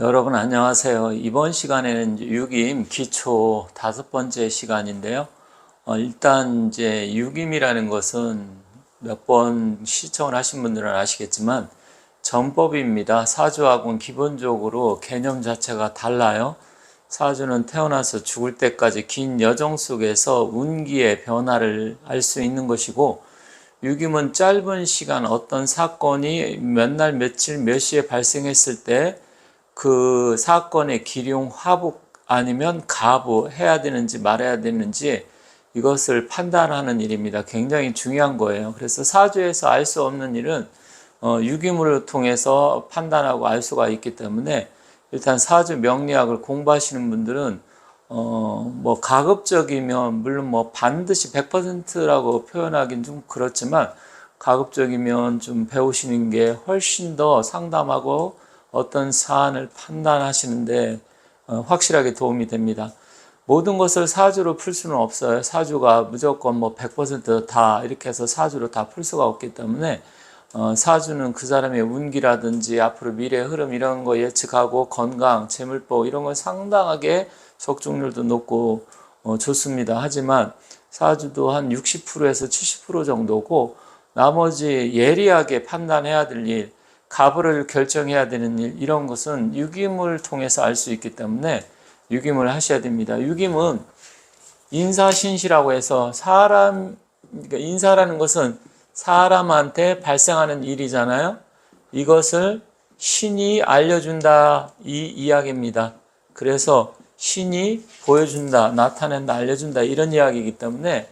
여러분 안녕하세요. 이번 시간에는 유김 기초 5번째 시간인데요. 일단 이제 유김이라는 것은 몇 번 시청을 하신 분들은 아시겠지만 전법입니다. 사주하고는 기본적으로 개념 자체가 달라요. 사주는 태어나서 죽을 때까지 긴 여정 속에서 운기의 변화를 알 수 있는 것이고, 유김은 짧은 시간 어떤 사건이 몇 날 며칠 몇 시에 발생했을 때 그 사건의 기룡, 화복 아니면 가부 해야 되는지 말아야 되는지 이것을 판단하는 일입니다. 굉장히 중요한 거예요. 그래서 사주에서 알 수 없는 일은 유기물을 통해서 판단하고 알 수가 있기 때문에 일단 사주 명리학을 공부하시는 분들은 뭐 가급적이면 물론 뭐 반드시 100%라고 표현하기는 좀 그렇지만 가급적이면 좀 배우시는 게 훨씬 더 상담하고 어떤 사안을 판단하시는데 확실하게 도움이 됩니다. 모든 것을 사주로 풀 수는 없어요. 사주가 무조건 뭐 100%다 이렇게 해서 사주로 다 풀 수가 없기 때문에 사주는 그 사람의 운기라든지 앞으로 미래의 흐름 이런 거 예측하고 건강, 재물복 이런 건 상당하게 적중률도 높고 좋습니다. 하지만 사주도 한 60%에서 70% 정도고 나머지 예리하게 판단해야 될 일, 가부를 결정해야 되는 일 이런 것은 유김을 통해서 알 수 있기 때문에 유김을 하셔야 됩니다. 유김은 인사신시라고 해서 그러니까 인사라는 것은 사람한테 발생하는 일이잖아요. 이것을 신이 알려준다 이 이야기입니다. 그래서 신이 보여준다, 나타낸다, 알려준다 이런 이야기이기 때문에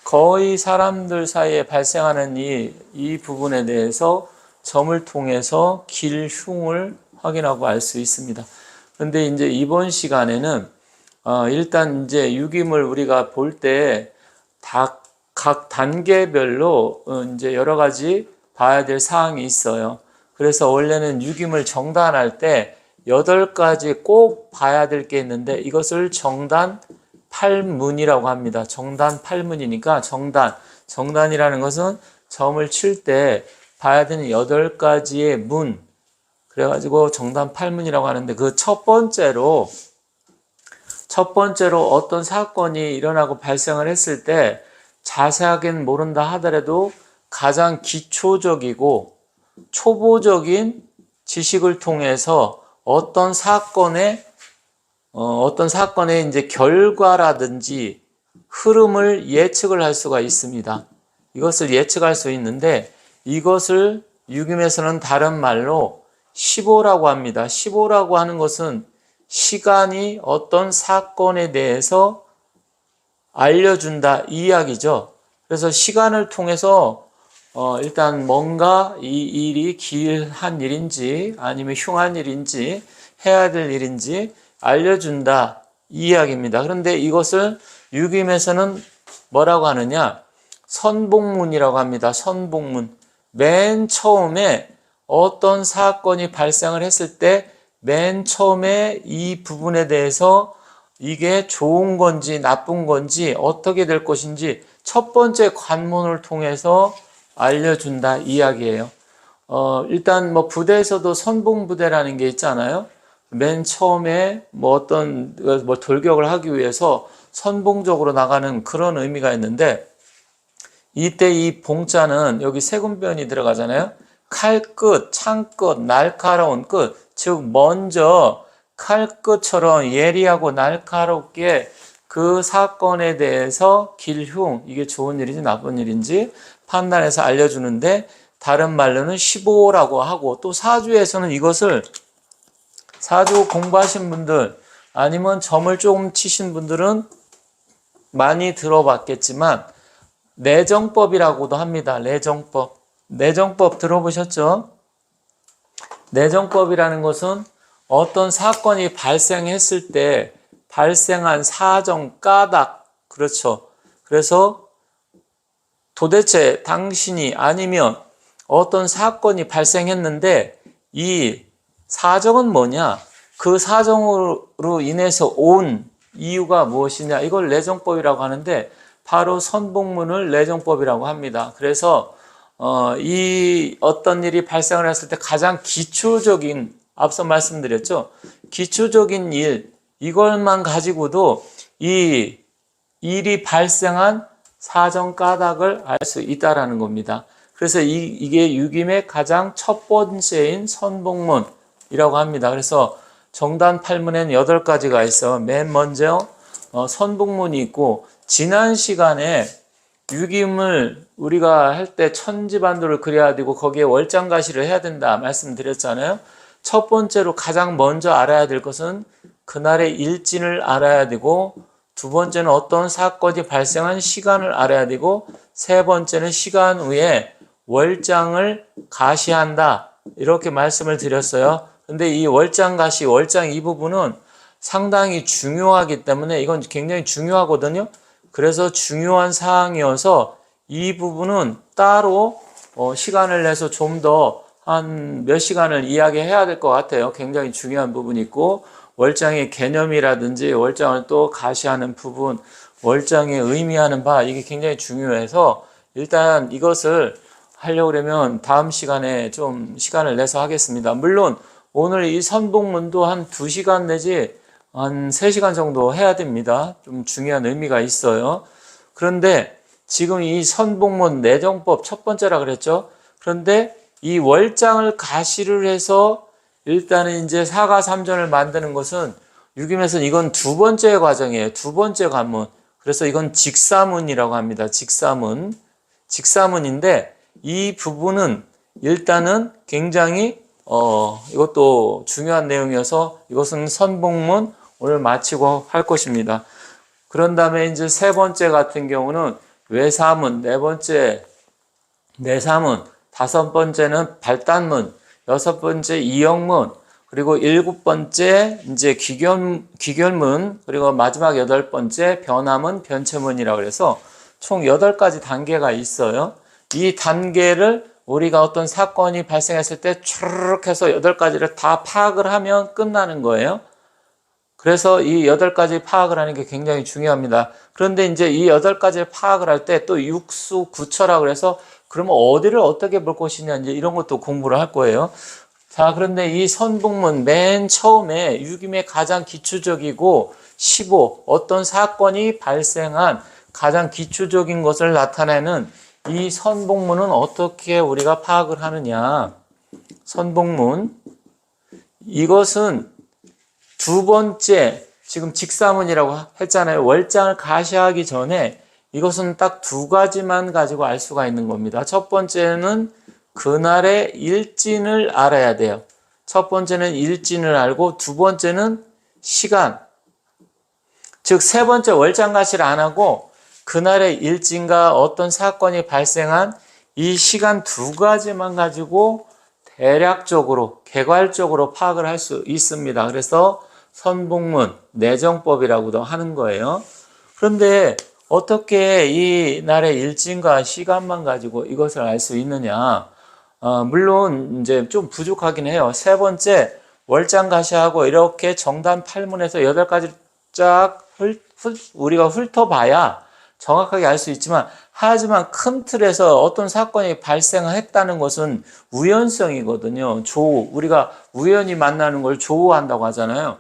거의 사람들 사이에 발생하는 이 부분에 대해서 점을 통해서 길흉을 확인하고 알 수 있습니다. 그런데 이제 이번 시간에는 일단 이제 유김을 우리가 볼 때 각 단계별로 이제 여러 가지 봐야 될 사항이 있어요. 그래서 원래는 유김을 정단할 때 8가지 꼭 봐야 될 게 있는데 이것을 정단 8문이라고 합니다. 정단 8문이니까 정단이라는 것은 점을 칠 때 봐야 되는 8가지의 문, 그래가지고 정단 8문이라고 하는데 그 첫 번째로 어떤 사건이 일어나고 발생을 했을 때 자세하게는 모른다 하더라도 가장 기초적이고 초보적인 지식을 통해서 어떤 사건의 이제 결과라든지 흐름을 예측을 할 수가 있습니다. 이것을 예측할 수 있는데 이것을 유김에서는 다른 말로 시보라고 합니다. 시보라고 하는 것은 시간이 어떤 사건에 대해서 알려준다 이 이야기죠. 그래서 시간을 통해서 일단 뭔가 이 일이 길한 일인지 아니면 흉한 일인지 해야 될 일인지 알려준다 이 이야기입니다. 그런데 이것을 유김에서는 뭐라고 하느냐? 선봉문이라고 합니다. 선봉문. 맨 처음에 어떤 사건이 발생을 했을 때 맨 처음에 이 부분에 대해서 이게 좋은 건지 나쁜 건지 어떻게 될 것인지 첫 번째 관문을 통해서 알려준다 이야기예요. 일단 뭐 부대에서도 선봉부대라는 게 있잖아요. 맨 처음에 뭐 어떤 뭐 돌격을 하기 위해서 선봉적으로 나가는 그런 의미가 있는데 이때 이 봉자는 여기 세군변이 들어가잖아요. 칼끝, 창끝, 날카로운 끝, 즉 먼저 칼끝처럼 예리하고 날카롭게 그 사건에 대해서 길흉, 이게 좋은 일인지 나쁜 일인지 판단해서 알려주는데 다른 말로는 시보라고 하고 또 사주에서는 이것을 사주 공부하신 분들 아니면 점을 조금 치신 분들은 많이 들어봤겠지만 내정법이라고도 합니다. 내정법 들어보셨죠? 내정법이라는 것은 어떤 사건이 발생했을 때 발생한 사정, 까닭, 그렇죠. 그래서 도대체 당신이 아니면 어떤 사건이 발생했는데 이 사정은 뭐냐? 그 사정으로 인해서 온 이유가 무엇이냐? 이걸 내정법이라고 하는데 바로 선봉문을 내정법이라고 합니다. 그래서 이 어떤 일이 발생을 했을 때 가장 기초적인 앞서 말씀드렸죠. 기초적인 일, 이걸만 가지고도 이 일이 발생한 사정 까닭을 알 수 있다라는 겁니다. 그래서 이게 유김의 가장 첫 번째인 선복문이라고 합니다. 그래서 정단 8문에는 8가지가 있어. 맨 먼저 선복문이 있고, 지난 시간에 유김을 우리가 할 때 천지반도를 그려야 되고 거기에 월장가시를 해야 된다 말씀드렸잖아요. 첫 번째로 가장 먼저 알아야 될 것은 그날의 일진을 알아야 되고, 두 번째는 어떤 사건이 발생한 시간을 알아야 되고, 세 번째는 시간 후에 월장을 가시한다, 이렇게 말씀을 드렸어요. 근데 이 월장가시, 월장 이 부분은 상당히 중요하기 때문에 이건 굉장히 중요하거든요. 그래서 중요한 사항이어서 이 부분은 따로 시간을 내서 좀 더 한 몇 시간을 이야기해야 될 것 같아요. 굉장히 중요한 부분이 있고, 월장의 개념이라든지 월장을 또 가시하는 부분, 월장의 의미하는 바, 이게 굉장히 중요해서 일단 이것을 하려고 그러면 다음 시간에 좀 시간을 내서 하겠습니다. 물론 오늘 이 선복문도 한 2시간 내지 한 3시간 정도 해야 됩니다. 좀 중요한 의미가 있어요. 그런데 지금 이 선복문 내정법 첫 번째라 그랬죠. 그런데 이 월장을 가시를 해서 일단은 이제 사가삼전을 만드는 것은 유김에서는 이건 두 번째 과정이에요. 두 번째 관문. 그래서 이건 직사문이라고 합니다. 직사문. 직사문인데 이 부분은 일단은 굉장히 이것도 중요한 내용이어서 이것은 선복문 오늘 마치고 할 것입니다. 그런 다음에 이제 세 번째 같은 경우는 외사문, 네 번째 내사문, 다섯 번째는 발단문, 여섯 번째 이영문, 그리고 일곱 번째 이제 귀결문, 그리고 마지막 여덟 번째 변화문, 변체문이라고 해서 총 8가지 단계가 있어요. 이 단계를 우리가 어떤 사건이 발생했을 때 추르륵 해서 8가지를 다 파악을 하면 끝나는 거예요. 그래서 이 8가지 파악을 하는 게 굉장히 중요합니다. 그런데 이제 이 8가지를 파악을 할 때 또 육수, 구처라고 해서 그러면 어디를 어떻게 볼 것이냐, 이제 이런 것도 공부를 할 거예요. 자, 그런데 이 선복문 맨 처음에 유김의 가장 기초적이고 15, 어떤 사건이 발생한 가장 기초적인 것을 나타내는 이 선복문은 어떻게 우리가 파악을 하느냐. 선복문. 이것은 두 번째, 지금 직사문이라고 했잖아요. 월장을 가시하기 전에 이것은 딱 2가지만 가지고 알 수가 있는 겁니다. 첫 번째는 그날의 일진을 알아야 돼요. 첫 번째는 일진을 알고, 두 번째는 시간. 즉, 세 번째 월장가시를 안 하고 그날의 일진과 어떤 사건이 발생한 이 시간 2가지만 가지고 대략적으로, 개괄적으로 파악을 할 수 있습니다. 그래서 선복문, 내정법이라고도 하는 거예요. 그런데 어떻게 이 날의 일진과 시간만 가지고 이것을 알 수 있느냐? 물론 이제 좀 부족하긴 해요. 세 번째 월장가시하고 이렇게 정단 8문에서 8가지를 쫙 우리가 훑어봐야 정확하게 알 수 있지만, 하지만 큰 틀에서 어떤 사건이 발생했다는 것은 우연성이거든요. 조우, 우리가 우연히 만나는 걸 조우한다고 하잖아요.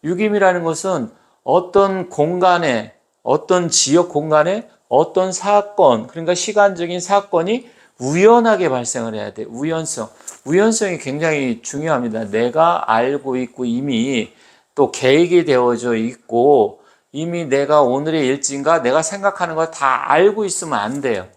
유김이라는 것은 어떤 공간에, 어떤 지역 공간에 어떤 사건, 그러니까 시간적인 사건이 우연하게 발생을 해야 돼. 우연성. 우연성이 굉장히 중요합니다. 내가 알고 있고 이미 또 계획이 되어져 있고 이미 내가 오늘의 일진과 내가 생각하는 걸 다 알고 있으면 안 돼요.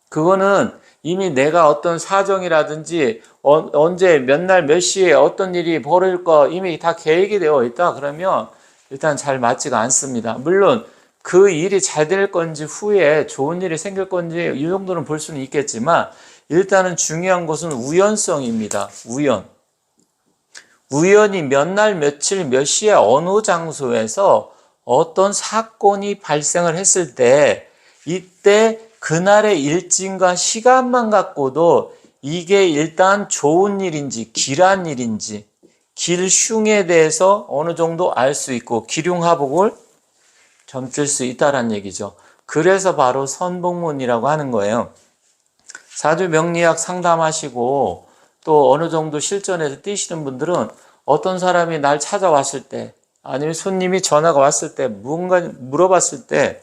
그거는 이미 내가 어떤 사정이라든지 언제 몇 날 몇 시에 어떤 일이 벌어질 거 이미 다 계획이 되어 있다 그러면 일단 잘 맞지가 않습니다. 물론 그 일이 잘 될 건지 후에 좋은 일이 생길 건지 이 정도는 볼 수는 있겠지만, 일단은 중요한 것은 우연성입니다. 우연히 몇 날 며칠 몇 시에 어느 장소에서 어떤 사건이 발생을 했을 때 이때 그날의 일진과 시간만 갖고도 이게 일단 좋은 일인지 길한 일인지 길흉에 대해서 어느 정도 알 수 있고 기륭하복을 점칠 수 있다는 얘기죠. 그래서 바로 선복문이라고 하는 거예요. 사주명리학 상담하시고 또 어느 정도 실전에서 뛰시는 분들은 어떤 사람이 날 찾아왔을 때 아니면 손님이 전화가 왔을 때 무언가 물어봤을 때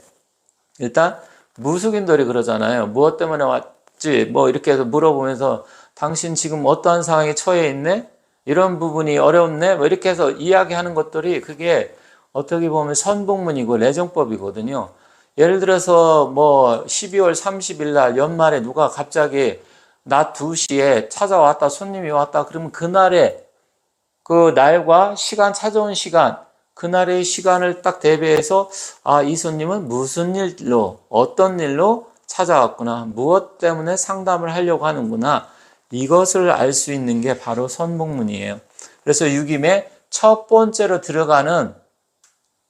일단 무속인들이 그러잖아요. 무엇 때문에 왔지? 뭐 이렇게 해서 물어보면서 당신 지금 어떠한 상황에 처해 있네? 이런 부분이 어렵네? 뭐 이렇게 해서 이야기하는 것들이 그게 어떻게 보면 선복문이고 내정법이거든요. 예를 들어서 뭐 12월 30일 날 연말에 누가 갑자기 낮 2시에 찾아왔다, 손님이 왔다, 그러면 그날에 그 날과 시간, 찾아온 시간, 그날의 시간을 딱 대비해서 아, 이 손님은 무슨 일로, 어떤 일로 찾아왔구나, 무엇 때문에 상담을 하려고 하는구나, 이것을 알 수 있는 게 바로 선복문이에요. 그래서 유김에 첫 번째로 들어가는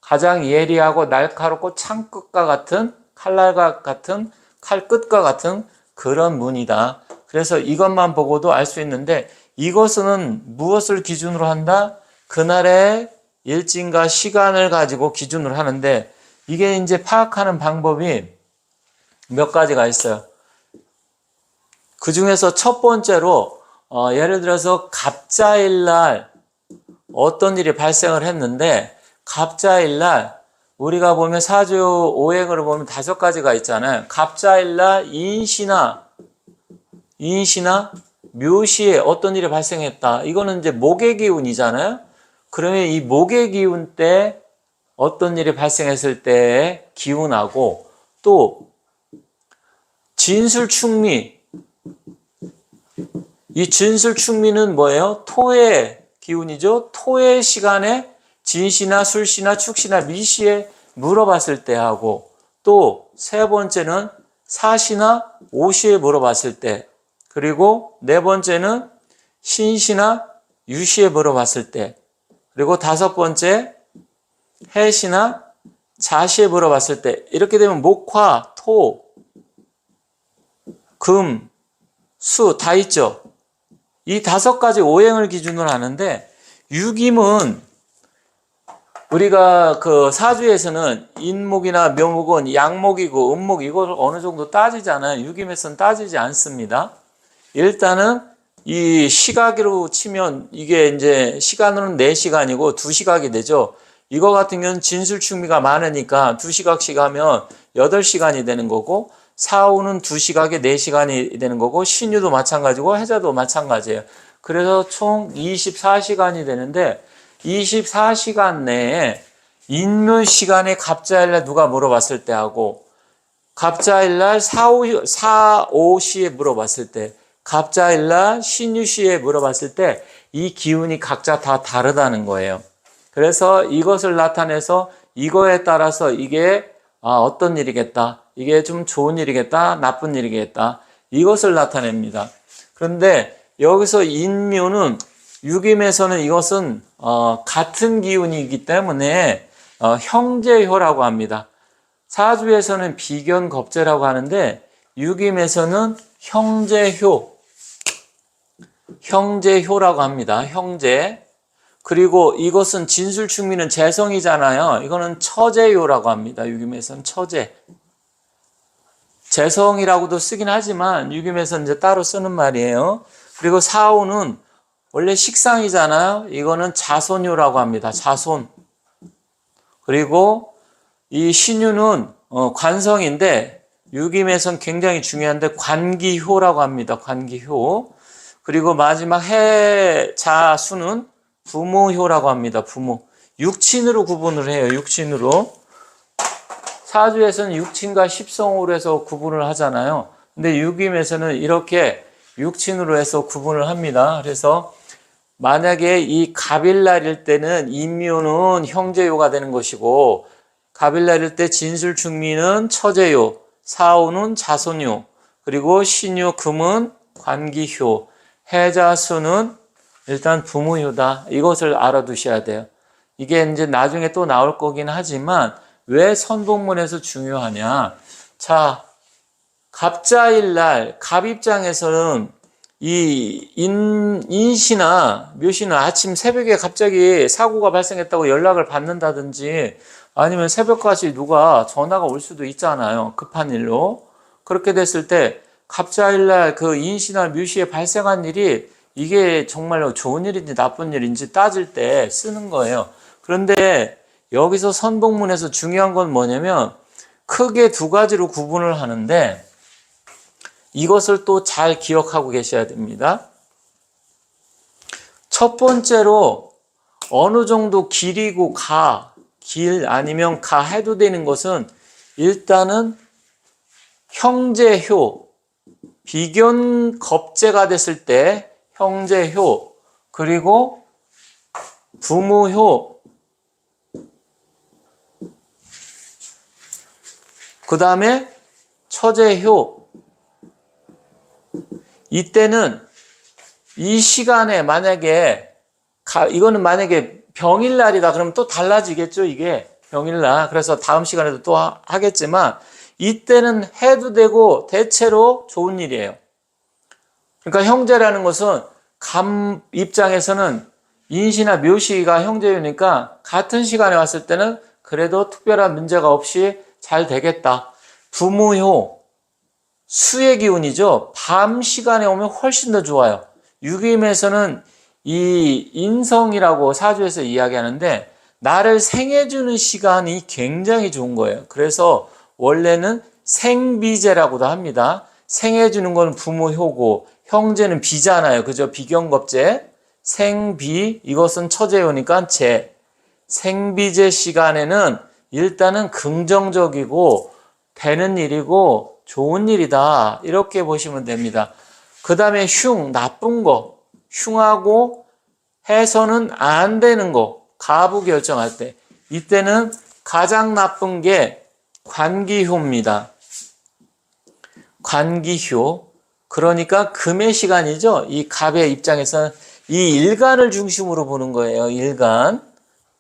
가장 예리하고 날카롭고 창끝과 같은 칼날과 같은 칼끝과 같은 그런 문이다. 그래서 이것만 보고도 알 수 있는데 이것은 무엇을 기준으로 한다? 그날의 일진과 시간을 가지고 기준으로 하는데 이게 이제 파악하는 방법이 몇 가지가 있어요. 그 중에서 첫 번째로 예를 들어서 갑자일날 어떤 일이 발생을 했는데 갑자일날 우리가 보면 사주 오행으로 보면 5가지가 있잖아요. 갑자일날 인시나 묘시에 어떤 일이 발생했다. 이거는 이제 목의 기운이잖아요. 그러면 이 목의 기운 때 어떤 일이 발생했을 때의 기운하고 또 진술충미, 이 진술충미는 뭐예요? 토의 기운이죠. 토의 시간에 진시나 술시나 축시나 미시에 물어봤을 때 하고 또 세 번째는 사시나 오시에 물어봤을 때 그리고 네 번째는 신시나 유시에 물어봤을 때 그리고 다섯 번째 해시나 자시에 물어봤을 때 이렇게 되면 목화, 토, 금, 수 다 있죠. 이 5가지 오행을 기준으로 하는데 유김은 우리가 그 사주에서는 인목이나 묘목은 양목이고 음목 이걸 어느 정도 따지잖아요. 유김에서는 따지지 않습니다. 일단은 이 시각으로 치면 이게 이제 시간으로는 4시간이고 2시각이 되죠. 이거 같은 경우는 진술충미가 많으니까 2시각씩 하면 8시간이 되는 거고 사후는 2시각에 4시간이 되는 거고 신유도 마찬가지고 해자도 마찬가지예요. 그래서 총 24시간이 되는데 24시간 내에 인묘 시간에 갑자일날 누가 물어봤을 때 하고 갑자일날 사오시에 물어봤을 때 갑자일날 신유시에 물어봤을 때 이 기운이 각자 다 다르다는 거예요. 그래서 이것을 나타내서 이거에 따라서 이게 어떤 일이겠다. 이게 좀 좋은 일이겠다. 나쁜 일이겠다. 이것을 나타냅니다. 그런데 여기서 인묘는 유김에서는 이것은 같은 기운이기 때문에 형제효라고 합니다. 사주에서는 비견겁제라고 하는데 유김에서는 형제효라고 합니다. 형제. 그리고 이것은 진술충미는 재성이잖아요. 이거는 처제효라고 합니다. 유김에서는 처제. 재성이라고도 쓰긴 하지만 유김에서는 이제 따로 쓰는 말이에요. 그리고 사오는 원래 식상이잖아요. 이거는 자손효라고 합니다. 자손. 그리고 이 신유는 관성인데 유김에선 굉장히 중요한데 관기효라고 합니다. 관기효. 그리고 마지막 해자수는 부모효라고 합니다. 부모. 육친으로 구분을 해요. 육친으로. 사주에서는 육친과 십성으로 해서 구분을 하잖아요. 근데 유김에서는 이렇게 육친으로 해서 구분을 합니다. 그래서 만약에 이 갑일날일 때는 인묘는 형제요가 되는 것이고 갑일날일 때 진술충미는 처제요, 사오는 자손요, 그리고 신유, 금은 관기효, 해자수는 일단 부모효다. 이것을 알아두셔야 돼요. 이게 이제 나중에 또 나올 거긴 하지만 왜 선복문에서 중요하냐? 자, 갑자일날 갑 입장에서는 이 인시나 묘시는 아침 새벽에 갑자기 사고가 발생했다고 연락을 받는다든지 아니면 새벽까지 누가 전화가 올 수도 있잖아요. 급한 일로. 그렇게 됐을 때 갑자일날 그 인시나 묘시에 발생한 일이 이게 정말로 좋은 일인지 나쁜 일인지 따질 때 쓰는 거예요. 그런데 여기서 선복문에서 중요한 건 뭐냐면 크게 두 가지로 구분을 하는데 이것을 또 잘 기억하고 계셔야 됩니다. 첫 번째로 어느 정도 길이고 길 아니면 가 해도 되는 것은 일단은 형제효, 비견 겁제가 됐을 때 형제효, 그리고 부모효, 그 다음에 처제효. 이때는 이 시간에 만약에 이거는 만약에 병일날이다 그러면 또 달라지겠죠. 이게 병일날. 그래서 다음 시간에도 또 하겠지만 이때는 해도 되고 대체로 좋은 일이에요. 그러니까 형제라는 것은 감 입장에서는 인시나 묘시가 형제이니까 같은 시간에 왔을 때는 그래도 특별한 문제가 없이 잘 되겠다. 부무효, 수의 기운이죠. 밤 시간에 오면 훨씬 더 좋아요. 유기임에서는 이 인성이라고 사주에서 이야기하는데 나를 생해주는 시간이 굉장히 좋은 거예요. 그래서 원래는 생비제라고도 합니다. 생해주는 건 부모효고 형제는 비잖아요. 그죠? 비경겁제. 생비, 이것은 처제요니까 제. 생비제 시간에는 일단은 긍정적이고 되는 일이고 좋은 일이다. 이렇게 보시면 됩니다. 그 다음에 나쁜 거. 흉하고 해서는 안 되는 거. 가부 결정할 때. 이때는 가장 나쁜 게 관기효입니다. 관기효. 그러니까 금의 시간이죠. 이 갑의 입장에서는 이 일간을 중심으로 보는 거예요. 일간.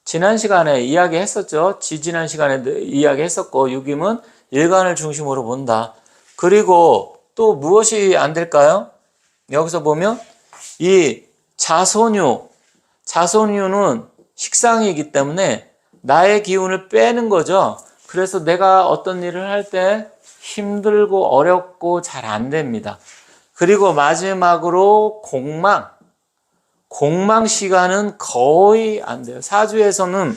지난 시간에 이야기했었죠. 지난 시간에도 이야기했었고 유김은 일간을 중심으로 본다. 그리고 또 무엇이 안 될까요? 여기서 보면 이 자손유는 식상이기 때문에 나의 기운을 빼는 거죠. 그래서 내가 어떤 일을 할 때 힘들고 어렵고 잘 안 됩니다. 그리고 마지막으로 공망 시간은 거의 안 돼요. 사주에서는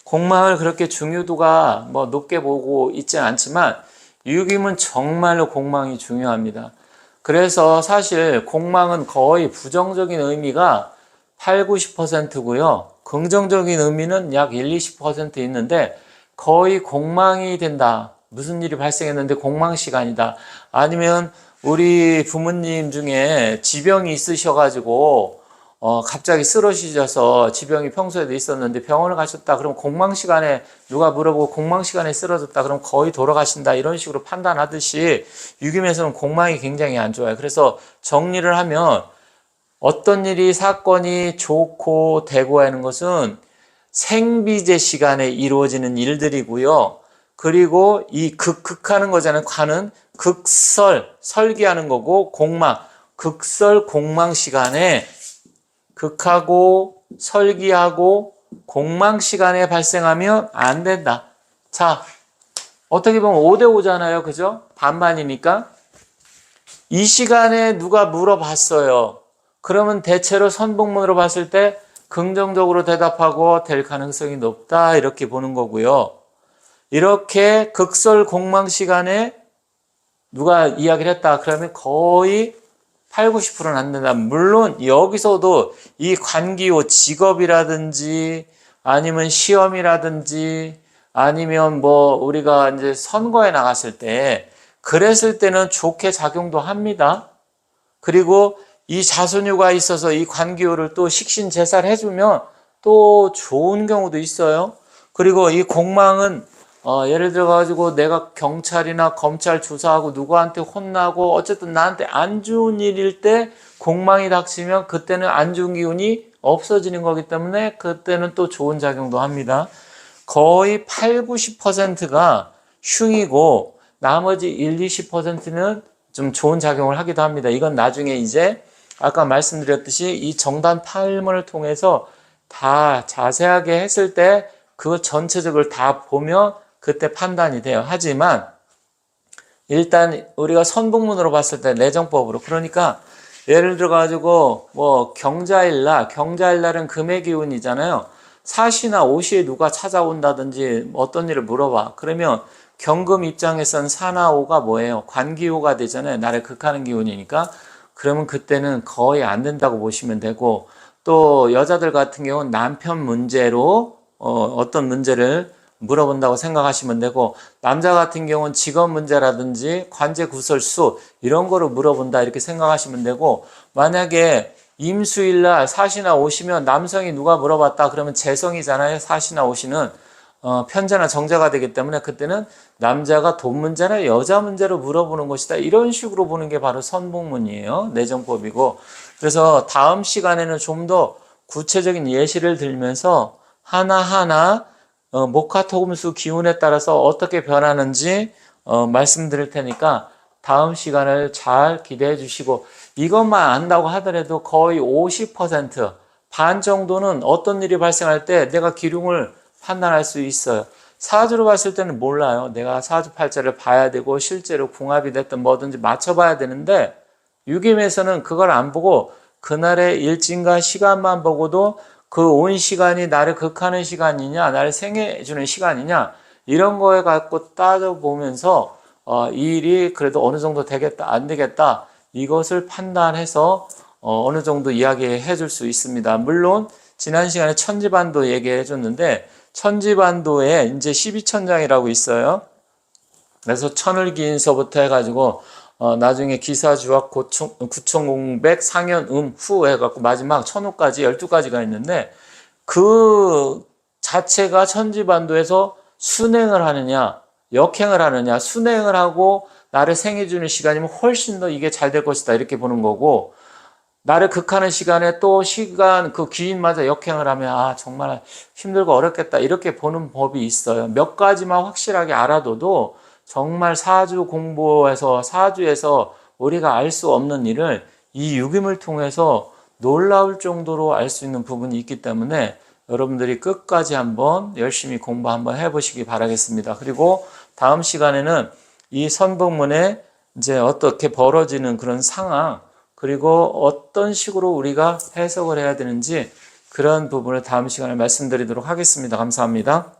공망을 그렇게 중요도가 높게 보고 있지는 않지만 유김은 정말로 공망이 중요합니다. 그래서 사실 공망은 거의 부정적인 의미가 8, 90%고요. 긍정적인 의미는 약 1, 20% 있는데 거의 공망이 된다. 무슨 일이 발생했는데 공망 시간이다. 아니면 우리 부모님 중에 지병이 있으셔가지고 갑자기 쓰러지셔서 지병이 평소에도 있었는데 병원을 가셨다. 그럼 공망 시간에 누가 물어보고 공망 시간에 쓰러졌다. 그럼 거의 돌아가신다. 이런 식으로 판단하듯이 유김에서는 공망이 굉장히 안 좋아요. 그래서 정리를 하면 어떤 일이 사건이 좋고 되고 하는 것은 생비제 시간에 이루어지는 일들이고요. 그리고 이 극하는 거잖아요. 관은 설기하는 거고 극설 공망 시간에 극하고 설기하고 공망 시간에 발생하면 안 된다. 자, 어떻게 보면 5대5잖아요. 그죠? 반반이니까. 이 시간에 누가 물어봤어요. 그러면 대체로 선복문으로 봤을 때 긍정적으로 대답하고 될 가능성이 높다. 이렇게 보는 거고요. 이렇게 극설 공망 시간에 누가 이야기를 했다. 그러면 거의 8, 90%는 안 된다. 물론 여기서도 이 관기호 직업이라든지 아니면 시험이라든지 아니면 우리가 이제 선거에 나갔을 때 그랬을 때는 좋게 작용도 합니다. 그리고 이 자손유가 있어서 이 관기호를 또 식신제사를 해주면 또 좋은 경우도 있어요. 그리고 이 공망은 예를 들어가지고 내가 경찰이나 검찰 조사하고 누구한테 혼나고 어쨌든 나한테 안 좋은 일일 때 공망이 닥치면 그때는 안 좋은 기운이 없어지는 거기 때문에 그때는 또 좋은 작용도 합니다. 거의 8, 90%가 흉이고 나머지 1, 20%는 좀 좋은 작용을 하기도 합니다. 이건 나중에 이제 아까 말씀드렸듯이 이 정단 팔문을 통해서 다 자세하게 했을 때 그 전체적으로 다 보면 그때 판단이 돼요. 하지만 일단 우리가 선복문으로 봤을 때 내정법으로 그러니까 예를 들어 가지고 뭐 경자일날은 금의 기운이잖아요. 사시나 오시에 누가 찾아온다든지 어떤 일을 물어봐. 그러면 경금 입장에선 사나 오가 뭐예요? 관기호가 되잖아요. 나를 극하는 기운이니까. 그러면 그때는 거의 안 된다고 보시면 되고, 또 여자들 같은 경우는 남편 문제로 어떤 문제를 물어본다고 생각하시면 되고, 남자 같은 경우는 직업 문제라든지 관제 구설수 이런 거를 물어본다 이렇게 생각하시면 되고, 만약에 임수일날 사시나 오시면 남성이 누가 물어봤다 그러면 재성이잖아요. 사시나 오시는 편자나 정자가 되기 때문에 그때는 남자가 돈 문제나 여자 문제로 물어보는 것이다. 이런 식으로 보는 게 바로 선복문이에요. 내정법이고. 그래서 다음 시간에는 좀 더 구체적인 예시를 들면서 하나하나 목화토금수 기운에 따라서 어떻게 변하는지 말씀드릴 테니까 다음 시간을 잘 기대해 주시고, 이것만 안다고 하더라도 거의 50%반 정도는 어떤 일이 발생할 때 내가 기lum을 판단할 수 있어요. 사주로 봤을 때는 몰라요. 내가 사주팔자를 봐야 되고 실제로 궁합이 됐든 뭐든지 맞춰봐야 되는데, 유김에서는 그걸 안 보고 그날의 일진과 시간만 보고도 그 온 시간이 나를 극하는 시간이냐, 나를 생해주는 시간이냐, 이런 거에 갖고 따져보면서 이 일이 그래도 어느 정도 되겠다, 안 되겠다, 이것을 판단해서 어느 정도 이야기해 줄 수 있습니다. 물론 지난 시간에 천지반도 얘기해 줬는데, 천지반도에 이제 12천장이라고 있어요. 그래서 천을기인서부터 해가지고 나중에 기사주와 구천공백 상현음 후 해갖고 마지막 천호까지 12가지가 있는데, 그 자체가 천지반도에서 순행을 하느냐 역행을 하느냐, 순행을 하고 나를 생해주는 시간이면 훨씬 더 이게 잘 될 것이다 이렇게 보는 거고, 나를 극하는 시간에 또 시간 그 기인마저 역행을 하면 정말 힘들고 어렵겠다 이렇게 보는 법이 있어요. 몇 가지만 확실하게 알아둬도 정말 사주에서 우리가 알 수 없는 일을 이 유김을 통해서 놀라울 정도로 알 수 있는 부분이 있기 때문에 여러분들이 끝까지 한번 열심히 공부 한번 해보시기 바라겠습니다. 그리고 다음 시간에는 이 선복문에 이제 어떻게 벌어지는 그런 상황, 그리고 어떤 식으로 우리가 해석을 해야 되는지 그런 부분을 다음 시간에 말씀드리도록 하겠습니다. 감사합니다.